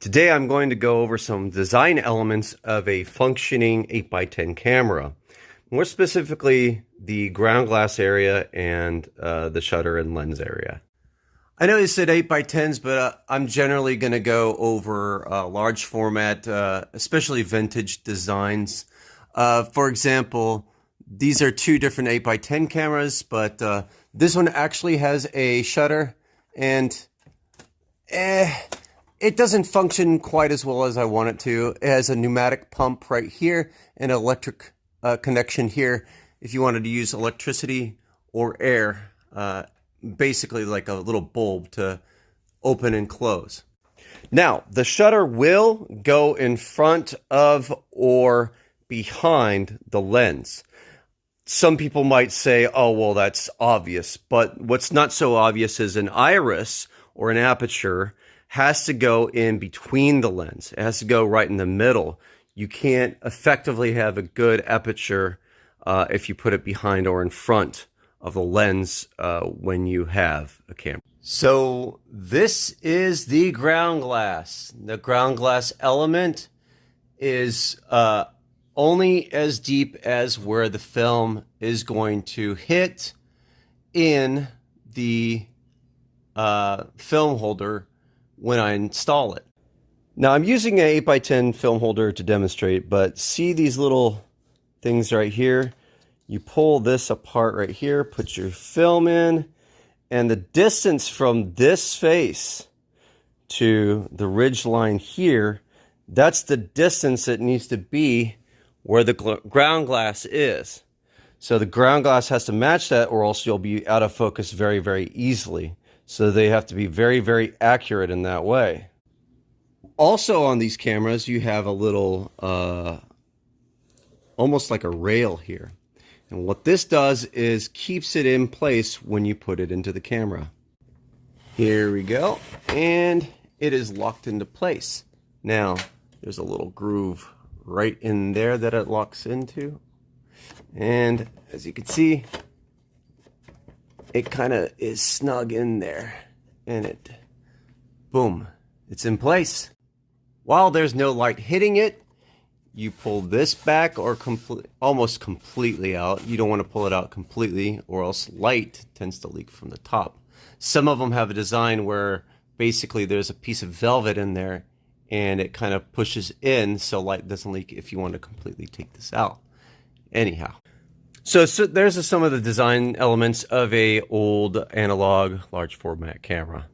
Today I'm going to go over some design elements of a functioning 8x10 camera. More specifically, the ground glass area and the shutter and lens area. I know you said 8x10s, but I'm generally going to go over large format, especially vintage designs. For example, these are two different 8x10 cameras, but this one actually has a shutter and it doesn't function quite as well as I want it to. It has a pneumatic pump right here and an electric connection here if you wanted to use electricity or air, basically like a little bulb to open and close. Now, the shutter will go in front of or behind the lens. Some people might say, oh, well, that's obvious. But what's not so obvious is an iris or an aperture has to go in between the lens. It has to go right in the middle. You can't effectively have a good aperture if you put it behind or in front of the lens when you have a camera. So this is the ground glass. The ground glass element is only as deep as where the film is going to hit in the film holder when I install it. Now I'm using an 8x10 film holder to demonstrate, but see these little things right here? You pull this apart right here, put your film in, and the distance from this face to the ridge line here, that's the distance it needs to be where the ground glass is. So the ground glass has to match that, or else you'll be out of focus very, very easily. So they have to be very, very accurate in that way. Also on these cameras, you have a little, almost like a rail here. And what this does is keeps it in place when you put it into the camera. Here we go. And it is locked into place. Now, there's a little groove right in there that it locks into. And as you can see, it kind of is snug in there, and it, boom, it's in place. While there's no light hitting it, you pull this back or almost completely out. You don't want to pull it out completely, or else light tends to leak from the top. Some of them have a design where basically there's a piece of velvet in there, and it kind of pushes in so light doesn't leak if you want to completely take this out. Anyhow. So there's some of the design elements of a old analog large format camera.